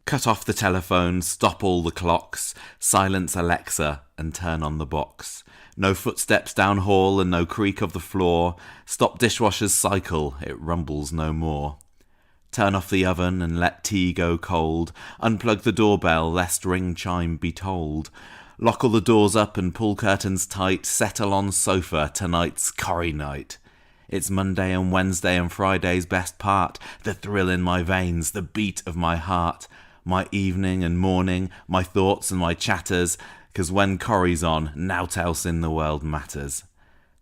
Cut off the telephone, stop all the clocks, silence Alexa and turn on the box. No footsteps down hall and no creak of the floor. Stop dishwasher's cycle, it rumbles no more. Turn off the oven and let tea go cold. Unplug the doorbell lest ring chime be tolled. Lock all the doors up and pull curtains tight. Settle on sofa, tonight's Corrie night. It's Monday and Wednesday and Friday's best part. The thrill in my veins, the beat of my heart. My evening and morning, my thoughts and my chatters. 'Cause when Corrie's on, nowt else in the world matters.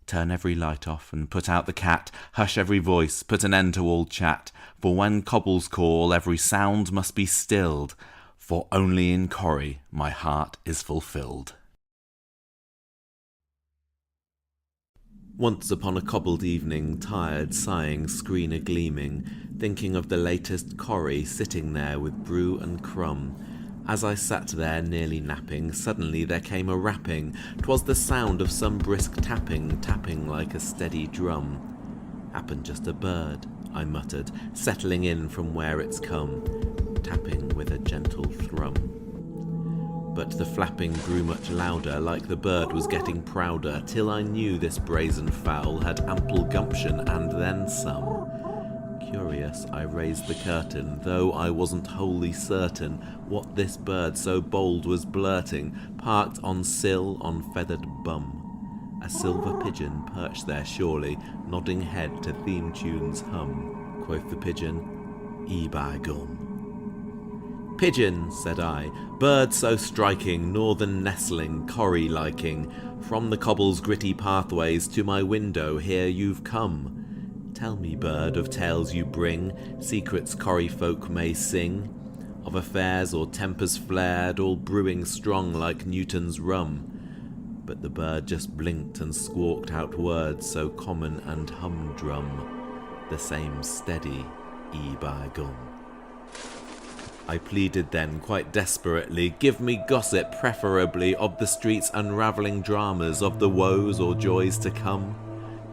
Turn every light off and put out the cat. Hush every voice, put an end to all chat. For when cobbles call, every sound must be stilled. For only in Corrie my heart is fulfilled. Once upon a cobbled evening, tired, sighing, screen a-gleaming, thinking of the latest Corrie sitting there with brew and crumb. As I sat there nearly napping, suddenly there came a rapping. 'Twas the sound of some brisk tapping, tapping like a steady drum. Happened just a bird, I muttered, settling in from where it's come, tapping with a gentle thrum. But the flapping grew much louder, like the bird was getting prouder, till I knew this brazen fowl had ample gumption and then some. Curious, I raised the curtain, though I wasn't wholly certain what this bird so bold was blurting, parked on sill on feathered bum. A silver pigeon perched there surely, nodding head to theme tunes hum. Quoth the pigeon, "E by gum." "Pigeon," said I, "bird so striking, northern nestling, Corrie liking, from the cobble's gritty pathways to my window here you've come. Tell me, bird, of tales you bring, secrets Corrie folk may sing, of affairs or tempers flared, all brewing strong like Newton's rum." But the bird just blinked and squawked out words so common and humdrum, the same steady E by gum. I pleaded then, quite desperately, give me gossip, preferably, of the street's unravelling dramas, of the woes or joys to come.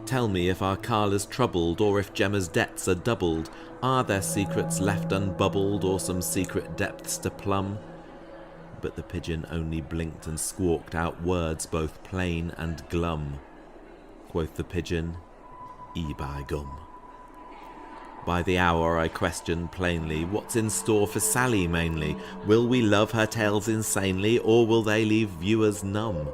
Tell me if our Carla's troubled, or if Gemma's debts are doubled. Are there secrets left unbubbled, or some secret depths to plumb? But the pigeon only blinked and squawked out words both plain and glum. Quoth the pigeon, "E by gum." By the hour I questioned plainly, what's in store for Sally mainly? Will we love her tales insanely, or will they leave viewers numb?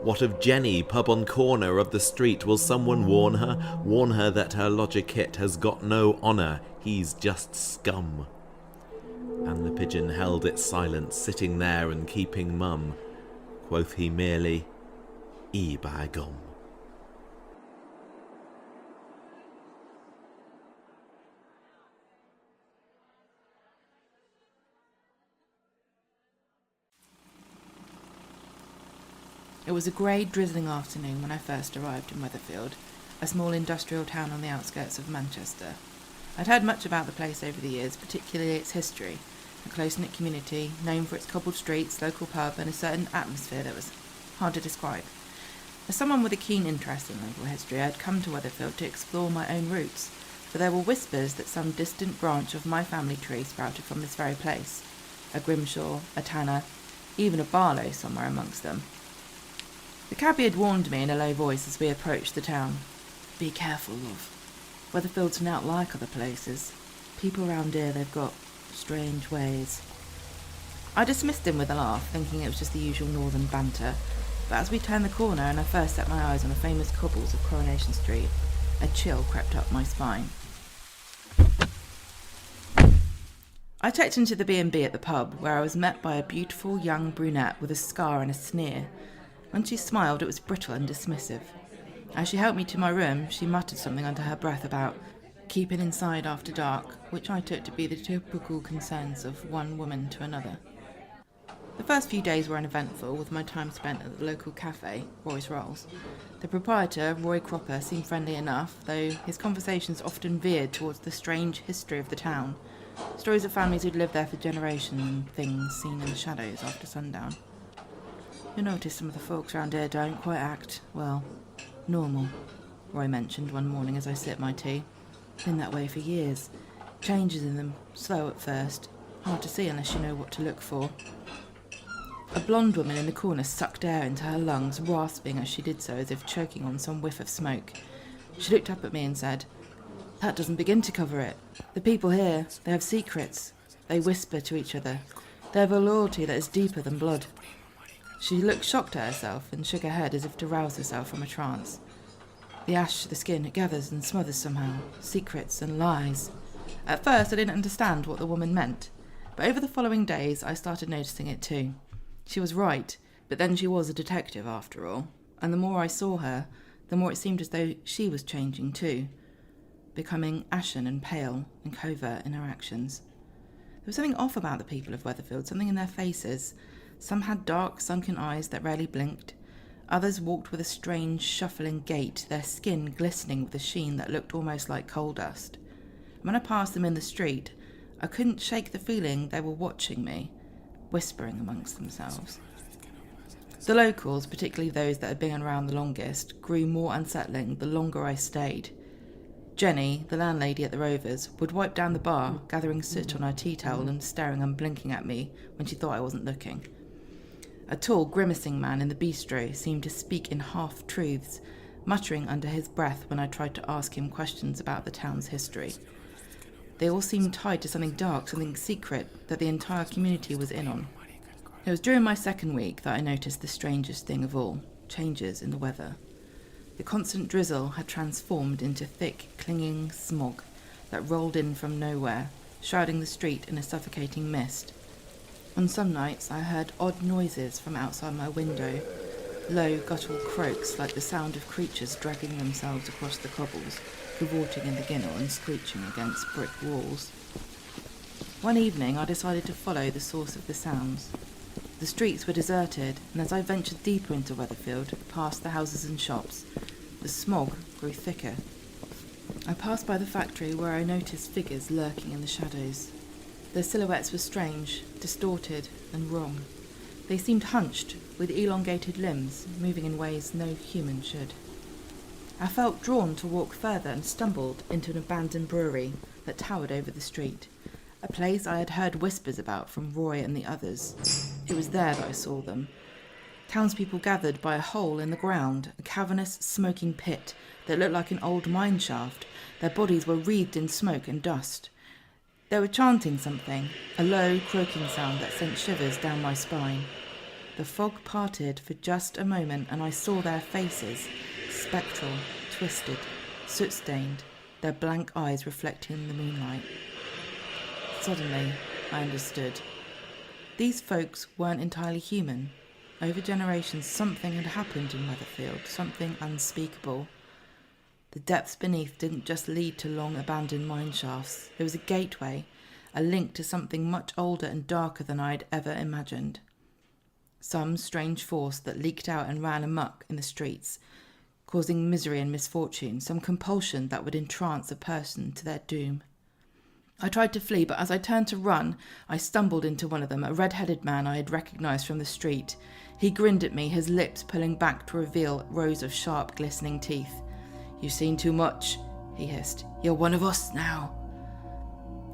What of Jenny, pub on corner of the street? Will someone warn her? Warn her that her lodger Kit has got no honour, he's just scum. And the pigeon held its silence, sitting there and keeping mum. Quoth he merely, "E by gum." It was a grey, drizzling afternoon when I first arrived in Weatherfield, a small industrial town on the outskirts of Manchester. I'd heard much about the place over the years, particularly its history, a close-knit community, known for its cobbled streets, local pub, and a certain atmosphere that was hard to describe. As someone with a keen interest in local history, I'd come to Weatherfield to explore my own roots, for there were whispers that some distant branch of my family tree sprouted from this very place. A Grimshaw, a Tanner, even a Barlow somewhere amongst them. The cabbie had warned me in a low voice as we approached the town. "Be careful, love. Weatherfield's not like other places. People round here, they've got strange ways." I dismissed him with a laugh, thinking it was just the usual northern banter, but as we turned the corner and I first set my eyes on the famous cobbles of Coronation Street, a chill crept up my spine. I checked into the B&B at the pub, where I was met by a beautiful young brunette with a scar and a sneer. When she smiled, it was brittle and dismissive. As she helped me to my room, she muttered something under her breath about keeping inside after dark, which I took to be the typical concerns of one woman to another. The first few days were uneventful, with my time spent at the local cafe, Roy's Rolls. The proprietor, Roy Cropper, seemed friendly enough, though his conversations often veered towards the strange history of the town, stories of families who'd lived there for generations and things seen in the shadows after sundown. "You'll notice some of the folks round here don't quite act, well, normal," Roy mentioned one morning as I sipped my tea. "Been that way for years. Changes in them, slow at first. Hard to see unless you know what to look for. A blonde woman in the corner sucked air into her lungs, rasping as she did so as if choking on some whiff of smoke. She looked up at me and said, "That doesn't begin to cover it. The people here, they have secrets. They whisper to each other. They have a loyalty that is deeper than blood." She looked shocked at herself and shook her head as if to rouse herself from a trance. "The ash to the skin, it gathers and smothers somehow. Secrets and lies." At first I didn't understand what the woman meant, but over the following days I started noticing it too. She was right, but then she was a detective after all, and the more I saw her, the more it seemed as though she was changing too, becoming ashen and pale and covert in her actions. There was something off about the people of Weatherfield, something in their faces. Some had dark, sunken eyes that rarely blinked. Others walked with a strange, shuffling gait, their skin glistening with a sheen that looked almost like coal dust. When I passed them in the street, I couldn't shake the feeling they were watching me, whispering amongst themselves. The locals, particularly those that had been around the longest, grew more unsettling the longer I stayed. Jenny, the landlady at the Rovers, would wipe down the bar, gathering soot on her tea towel and staring unblinking at me when she thought I wasn't looking. A tall, grimacing man in the bistro seemed to speak in half-truths, muttering under his breath when I tried to ask him questions about the town's history. They all seemed tied to something dark, something secret that the entire community was in on. It was during my second week that I noticed the strangest thing of all, changes in the weather. The constant drizzle had transformed into thick, clinging smog that rolled in from nowhere, shrouding the street in a suffocating mist. On some nights I heard odd noises from outside my window, low guttural croaks like the sound of creatures dragging themselves across the cobbles, cavorting in the ginnel and screeching against brick walls. One evening I decided to follow the source of the sounds. The streets were deserted, and as I ventured deeper into Weatherfield, past the houses and shops, the smog grew thicker. I passed by the factory where I noticed figures lurking in the shadows. Their silhouettes were strange, distorted, and wrong. They seemed hunched, with elongated limbs, moving in ways no human should. I felt drawn to walk further and stumbled into an abandoned brewery that towered over the street, a place I had heard whispers about from Roy and the others. It was there that I saw them. Townspeople gathered by a hole in the ground, a cavernous, smoking pit that looked like an old mine shaft. Their bodies were wreathed in smoke and dust. They were chanting something, a low, croaking sound that sent shivers down my spine. The fog parted for just a moment and I saw their faces, spectral, twisted, soot-stained, their blank eyes reflecting the moonlight. Suddenly, I understood. These folks weren't entirely human. Over generations, something had happened in Weatherfield, something unspeakable. The depths beneath didn't just lead to long abandoned mine shafts. There was a gateway, a link to something much older and darker than I'd ever imagined. Some strange force that leaked out and ran amok in the streets, causing misery and misfortune, some compulsion that would entrance a person to their doom. I tried to flee, but as I turned to run, I stumbled into one of them, a red-headed man I had recognised from the street. He grinned at me, his lips pulling back to reveal rows of sharp, glistening teeth. "You've seen too much," he hissed. "You're one of us now."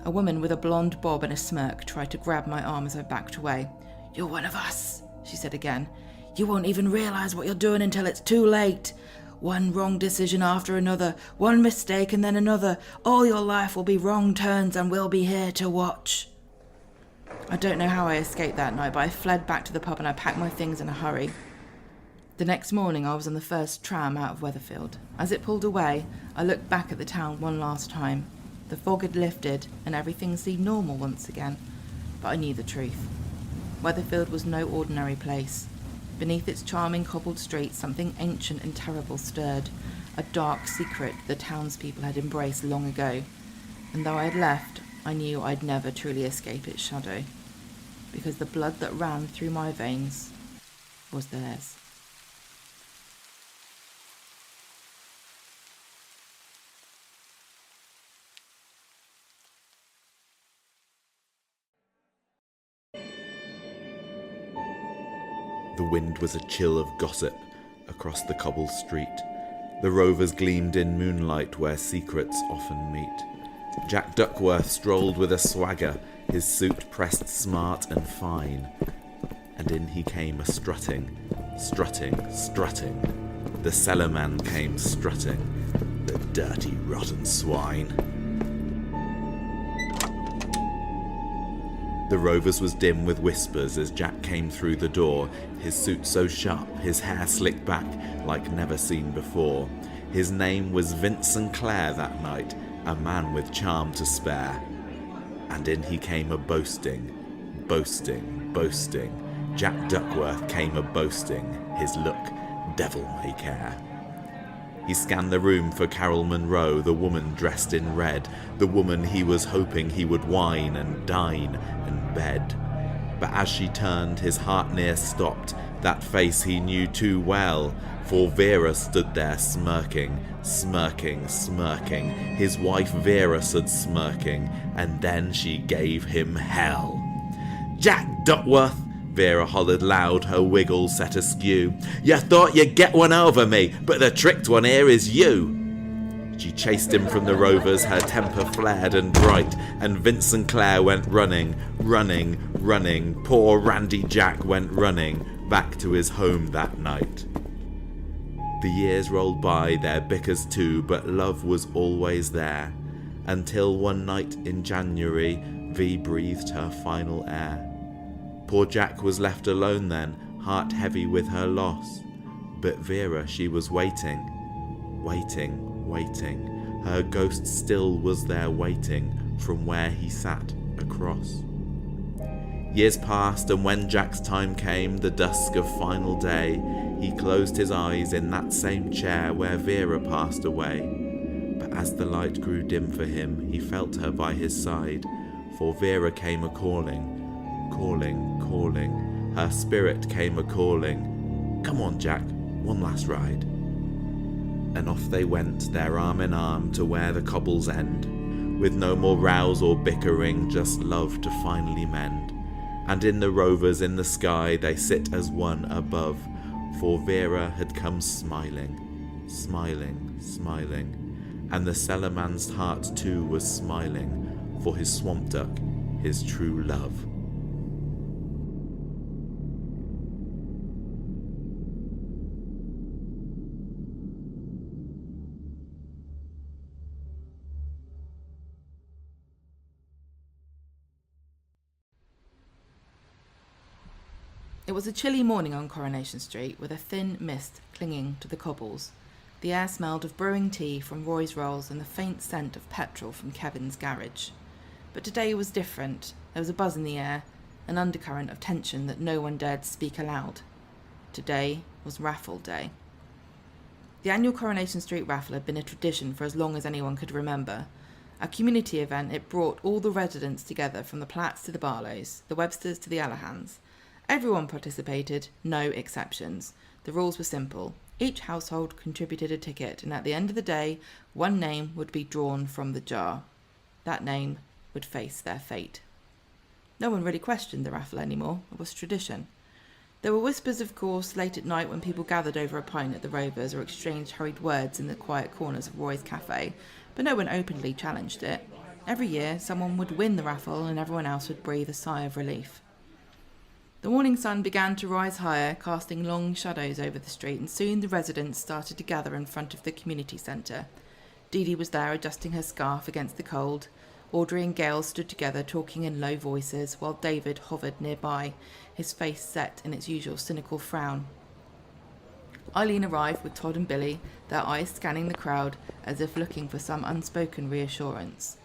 A woman with a blonde bob and a smirk tried to grab my arm as I backed away. "You're one of us," she said again. "You won't even realise what you're doing until it's too late. One wrong decision after another, one mistake and then another. All your life will be wrong turns and we'll be here to watch." I don't know how I escaped that night, but I fled back to the pub and I packed my things in a hurry. The next morning I was on the first tram out of Weatherfield. As it pulled away, I looked back at the town one last time. The fog had lifted and everything seemed normal once again, but I knew the truth. Weatherfield was no ordinary place. Beneath its charming cobbled streets, something ancient and terrible stirred, a dark secret the townspeople had embraced long ago. And though I had left, I knew I'd never truly escape its shadow, because the blood that ran through my veins was theirs. The wind was a chill of gossip across the cobbled street. The rovers gleamed in moonlight where secrets often meet. Jack Duckworth strolled with a swagger, his suit pressed smart and fine. And in he came a-strutting, strutting, strutting. The cellarman came strutting, the dirty, rotten swine. The Rovers was dim with whispers as Jack came through the door, his suit so sharp, his hair slicked back like never seen before. His name was Vincent Clare that night, a man with charm to spare. And in he came a-boasting, boasting, boasting. Jack Duckworth came a-boasting, his look, devil may care. He scanned the room for Carol Munro, the woman dressed in red, the woman he was hoping he would wine and dine and bed. But as she turned, his heart near stopped, that face he knew too well, for Vera stood there smirking, smirking, smirking. His wife Vera stood smirking, and then she gave him hell. "Jack Duckworth!" Vera hollered loud, her wiggle set askew. "You thought you'd get one over me, but the tricked one here is you." She chased him from the Rovers, her temper flared and bright, and Vincent Clare went running, running, running. Poor Randy Jack went running back to his home that night. The years rolled by, their bickers too, but love was always there, until one night in January, V breathed her final air. Poor Jack was left alone then, heart heavy with her loss. But Vera, she was waiting, waiting, waiting. Her ghost still was there waiting from where he sat across. Years passed, and when Jack's time came, the dusk of final day, he closed his eyes in that same chair where Vera passed away. But as the light grew dim for him, he felt her by his side, for Vera came a-calling, calling, calling. Her spirit came a-calling. "Come on, Jack, one last ride." And off they went, their arm in arm, to where the cobbles end, with no more rows or bickering, just love to finally mend. And in the Rovers in the sky they sit as one above, for Vera had come smiling, smiling, smiling. And the cellarman's heart too was smiling, for his swamp duck, his true love. It was a chilly morning on Coronation Street, with a thin mist clinging to the cobbles. The air smelled of brewing tea from Roy's rolls and the faint scent of petrol from Kevin's garage. But today was different. There was a buzz in the air, an undercurrent of tension that no one dared speak aloud. Today was raffle day. The annual Coronation Street raffle had been a tradition for as long as anyone could remember. A community event, it brought all the residents together, from the Platts to the Barlows, the Websters to the Allahans. Everyone participated, no exceptions. The rules were simple. Each household contributed a ticket, and at the end of the day, one name would be drawn from the jar. That name would face their fate. No one really questioned the raffle anymore. It was tradition. There were whispers, of course, late at night when people gathered over a pint at the Rovers or exchanged hurried words in the quiet corners of Roy's cafe, but no one openly challenged it. Every year, someone would win the raffle and everyone else would breathe a sigh of relief. The morning sun began to rise higher, casting long shadows over the street, and soon the residents started to gather in front of the community centre. Dee Dee was there adjusting her scarf against the cold. Audrey and Gail stood together talking in low voices, while David hovered nearby, his face set in its usual cynical frown. Eileen arrived with Todd and Billy, their eyes scanning the crowd as if looking for some unspoken reassurance.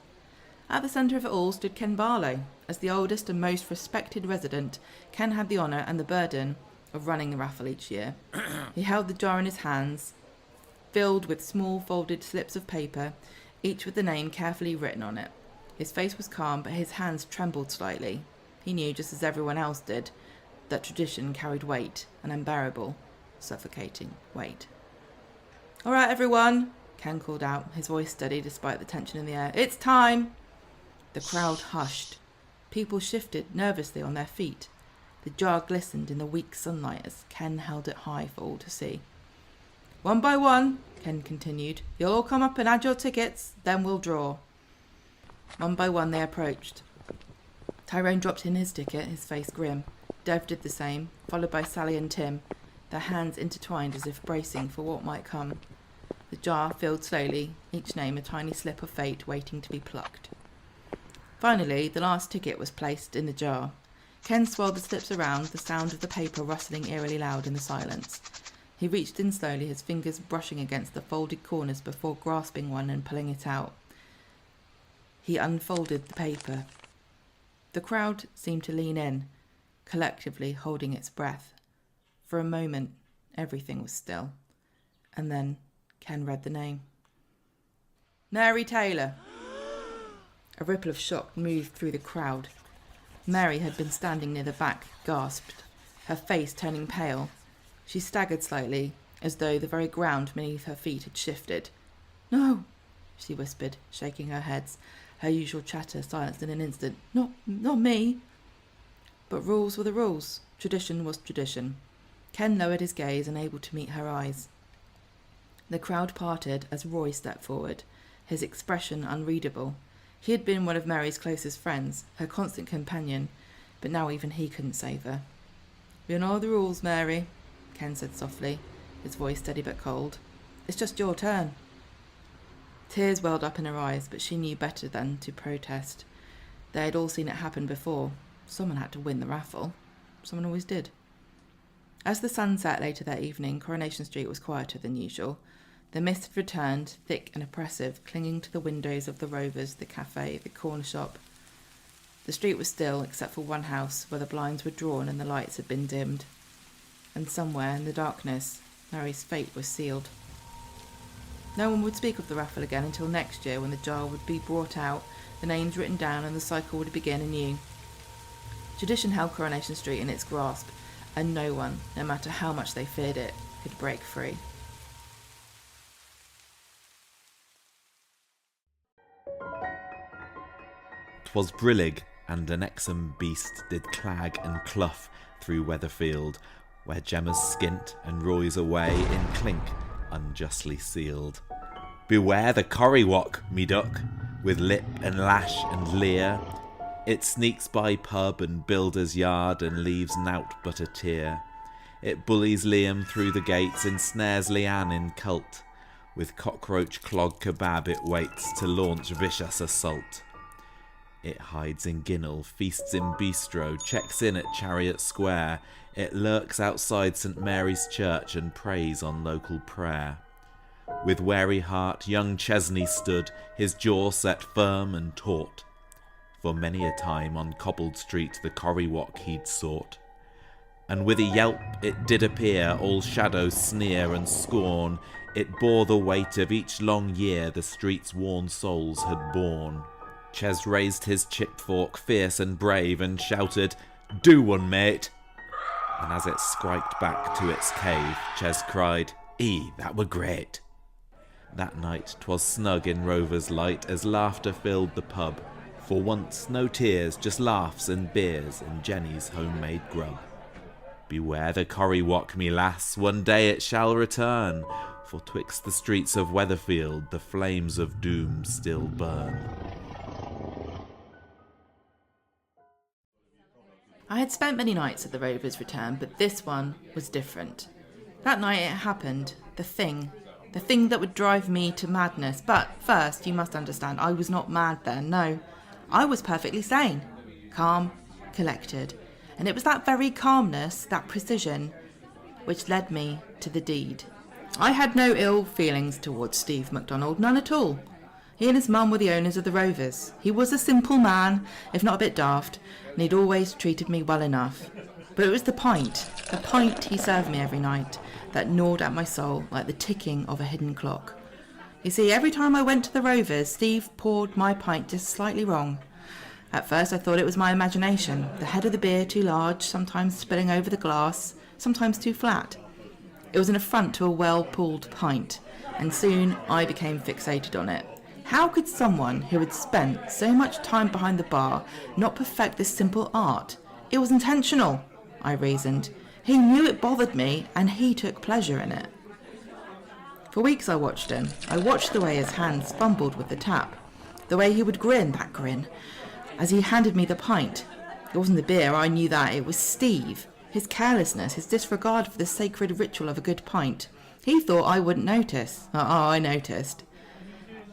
At the centre of it all stood Ken Barlow. As the oldest and most respected resident, Ken had the honour and the burden of running the raffle each year. He held the jar in his hands, filled with small folded slips of paper, each with the name carefully written on it. His face was calm, but his hands trembled slightly. He knew, just as everyone else did, that tradition carried weight, an unbearable, suffocating weight. "All right, everyone," Ken called out, his voice steady despite the tension in the air. "It's time!" The crowd hushed. People shifted nervously on their feet. The jar glistened in the weak sunlight as Ken held it high for all to see. "One by one," Ken continued, "you'll all come up and add your tickets, then we'll draw." One by one they approached. Tyrone dropped in his ticket, his face grim. Dev did the same, followed by Sally and Tim, their hands intertwined as if bracing for what might come. The jar filled slowly, each name a tiny slip of fate waiting to be plucked. Finally, the last ticket was placed in the jar. Ken swirled the slips around, the sound of the paper rustling eerily loud in the silence. He reached in slowly, his fingers brushing against the folded corners before grasping one and pulling it out. He unfolded the paper. The crowd seemed to lean in, collectively holding its breath. For a moment, everything was still. And then Ken read the name. Mary Taylor. A ripple of shock moved through the crowd. Mary had been standing near the back, gasped, her face turning pale. She staggered slightly, as though the very ground beneath her feet had shifted. No, she whispered, shaking her head, her usual chatter silenced in an instant. Not me. But rules were the rules. Tradition was tradition. Ken lowered his gaze, unable to meet her eyes. The crowd parted as Roy stepped forward, his expression unreadable. He had been one of Mary's closest friends, her constant companion, but now even he couldn't save her. You know the rules, Mary, Ken said softly, his voice steady but cold. It's just your turn. Tears welled up in her eyes, but she knew better than to protest. They had all seen it happen before. Someone had to win the raffle. Someone always did. As the sun set later that evening, Coronation Street was quieter than usual. The mist had returned, thick and oppressive, clinging to the windows of the Rovers, the cafe, the corner shop. The street was still, except for one house, where the blinds were drawn and the lights had been dimmed. And somewhere, in the darkness, Mary's fate was sealed. No one would speak of the raffle again until next year, when the jar would be brought out, the names written down, and the cycle would begin anew. Tradition held Coronation Street in its grasp, and no one, no matter how much they feared it, could break free. "'Twas brillig, and an exum beast did clag and clough through Weatherfield, where Gemma's skint and Roy's away in clink, unjustly sealed. Beware the Corrie, me duck, with lip and lash and leer. It sneaks by pub and builder's yard and leaves nought but a tear. It bullies Liam through the gates, ensnares Leanne in cult. With cockroach clog kebab it waits to launch vicious assault. It hides in Ginnell, feasts in bistro, checks in at Chariot Square. It lurks outside St Mary's Church and preys on local prayer. With wary heart young Chesney stood, his jaw set firm and taut. For many a time on cobbled street the Corrie he'd sought. And with a yelp it did appear, all shadow, sneer and scorn. It bore the weight of each long year the street's worn souls had borne. Ches raised his chip fork fierce and brave and shouted, "Do one, mate!" And as it skriked back to its cave, Ches cried, that were great!" That night 'twas snug in Rover's light as laughter filled the pub. For once no tears, just laughs and beers and Jenny's homemade grub. Beware the Corrie, me lass, one day it shall return, for 'twixt the streets of Weatherfield the flames of doom still burn. I had spent many nights at the Rover's return, but this one was different. That night it happened, the thing that would drive me to madness. But first, you must understand, I was not mad then, no. I was perfectly sane, calm, collected. And it was that very calmness, that precision, which led me to the deed. I had no ill feelings towards Steve MacDonald, none at all. He and his mum were the owners of the Rovers. He was a simple man, if not a bit daft, and he'd always treated me well enough. But it was the pint he served me every night, that gnawed at my soul like the ticking of a hidden clock. You see, every time I went to the Rovers, Steve poured my pint just slightly wrong. At first I thought it was my imagination, the head of the beer too large, sometimes spilling over the glass, sometimes too flat. It was an affront to a well-pulled pint, and soon I became fixated on it. How could someone who had spent so much time behind the bar not perfect this simple art? It was intentional, I reasoned. He knew it bothered me, and he took pleasure in it. For weeks I watched him. I watched the way his hands fumbled with the tap. The way he would grin, that grin, as he handed me the pint. It wasn't the beer, I knew that. It was Steve. His carelessness, his disregard for the sacred ritual of a good pint. He thought I wouldn't notice. I noticed.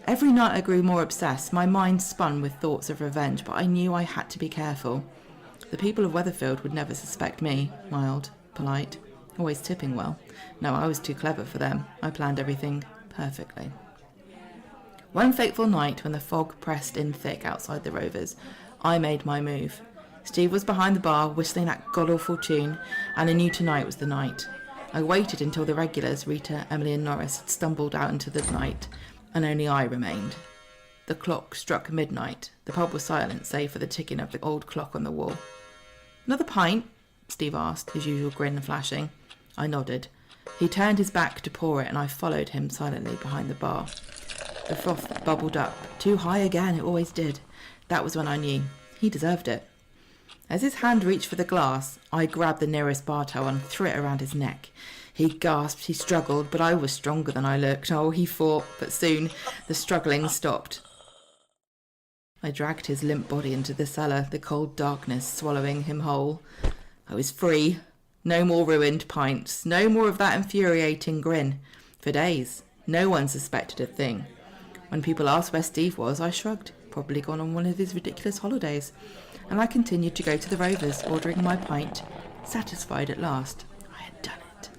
Every night I grew more obsessed. My mind spun with thoughts of revenge, but I knew I had to be careful. The people of Weatherfield would never suspect me. Mild, polite, always tipping well. No, I was too clever for them. I planned everything perfectly. One fateful night, when the fog pressed in thick outside the Rovers, I made my move. Steve was behind the bar, whistling that god-awful tune, and I knew tonight was the night. I waited until the regulars, Rita, Emily and Norris, had stumbled out into the night, and only I remained. The clock struck midnight. The pub was silent, save for the ticking of the old clock on the wall. "Another pint?" Steve asked, his usual grin flashing. I nodded. He turned his back to pour it, and I followed him silently behind the bar. The froth bubbled up. Too high again, it always did. That was when I knew. He deserved it. As his hand reached for the glass, I grabbed the nearest bar towel and threw it around his neck. He gasped, he struggled, but I was stronger than I looked. Oh, he fought, but soon the struggling stopped. I dragged his limp body into the cellar, the cold darkness swallowing him whole. I was free. No more ruined pints. No more of that infuriating grin. For days, no one suspected a thing. When people asked where Steve was, I shrugged. Probably gone on one of his ridiculous holidays. And I continued to go to the Rovers, ordering my pint, satisfied at last. I had done it.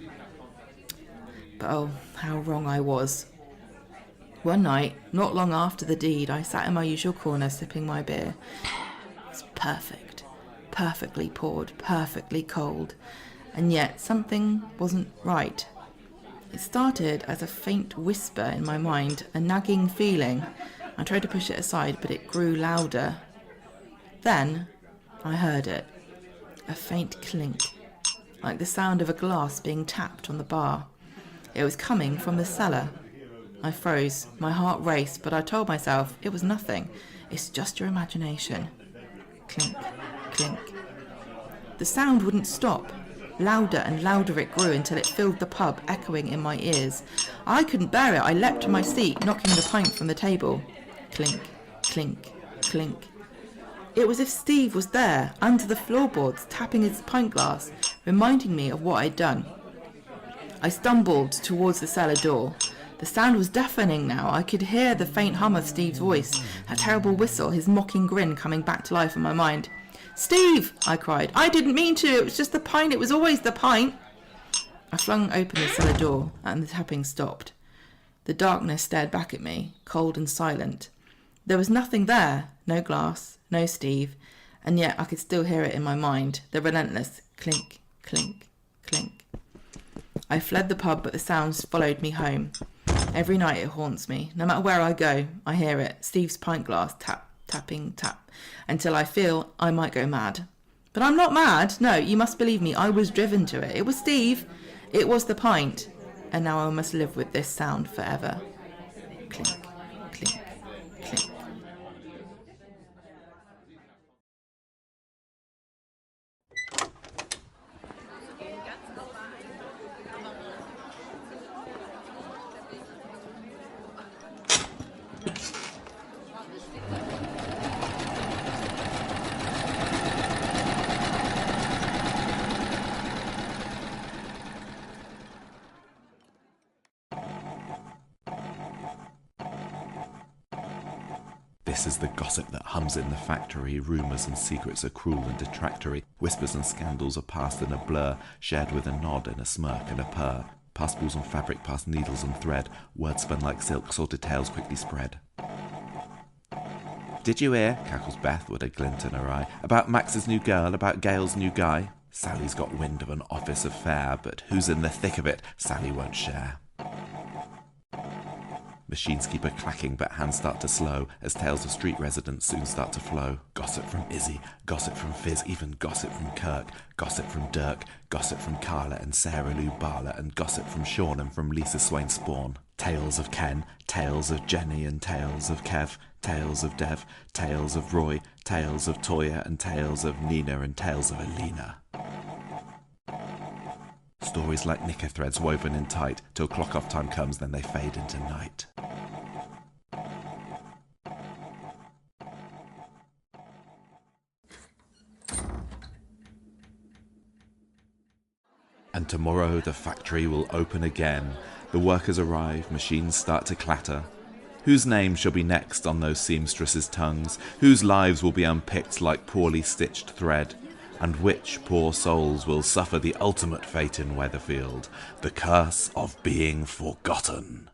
But oh, how wrong I was. One night, not long after the deed, I sat in my usual corner sipping my beer. It was perfect. Perfectly poured, perfectly cold. And yet something wasn't right. It started as a faint whisper in my mind, a nagging feeling. I tried to push it aside, but it grew louder. Then I heard it. A faint clink, like the sound of a glass being tapped on the bar. It was coming from the cellar. I froze. My heart raced, but I told myself it was nothing. It's just your imagination. Clink, clink. The sound wouldn't stop. Louder and louder it grew until it filled the pub, echoing in my ears. I couldn't bear it. I leapt to my seat, knocking the pint from the table. Clink, clink, clink. It was as if Steve was there, under the floorboards, tapping his pint glass, reminding me of what I'd done. I stumbled towards the cellar door. The sound was deafening now. I could hear the faint hum of Steve's voice, that terrible whistle, his mocking grin coming back to life in my mind. "Steve!" I cried. "I didn't mean to. It was just the pint. It was always the pint." I flung open the cellar door, and the tapping stopped. The darkness stared back at me, cold and silent. There was nothing there. No glass, no Steve, and yet I could still hear it in my mind, the relentless clink, clink, clink. I fled the pub, but the sounds followed me home. Every night it haunts me. No matter where I go, I hear it. Steve's pint glass, tap, tapping, tap, until I feel I might go mad. But I'm not mad. No, you must believe me. I was driven to it. It was Steve. It was the pint. And now I must live with this sound forever. Clink, clink, clink. This is the gossip that hums in the factory. Rumours and secrets are cruel and detractory. Whispers and scandals are passed in a blur, shared with a nod and a smirk and a purr. Past spools on fabric, past needles and thread. Words spun like silk, sordid tales quickly spread. "Did you hear," cackles Beth with a glint in her eye, "about Max's new girl, about Gail's new guy? Sally's got wind of an office affair, but who's in the thick of it, Sally won't share." Machines keep a clacking, but hands start to slow as tales of street residents soon start to flow. Gossip from Izzy, gossip from Fizz, even gossip from Kirk, gossip from Dirk, gossip from Carla and Sarah Lou Barla, and gossip from Sean and from Lisa Swain Spawn. Tales of Ken, tales of Jenny and tales of Kev, tales of Dev, tales of Roy, tales of Toya and tales of Nina and tales of Alina. Stories like knicker threads woven in tight, till clock-off time comes, then they fade into night. And tomorrow the factory will open again. The workers arrive, machines start to clatter. Whose name shall be next on those seamstresses' tongues? Whose lives will be unpicked like poorly stitched thread? And which poor souls will suffer the ultimate fate in Weatherfield, the curse of being forgotten?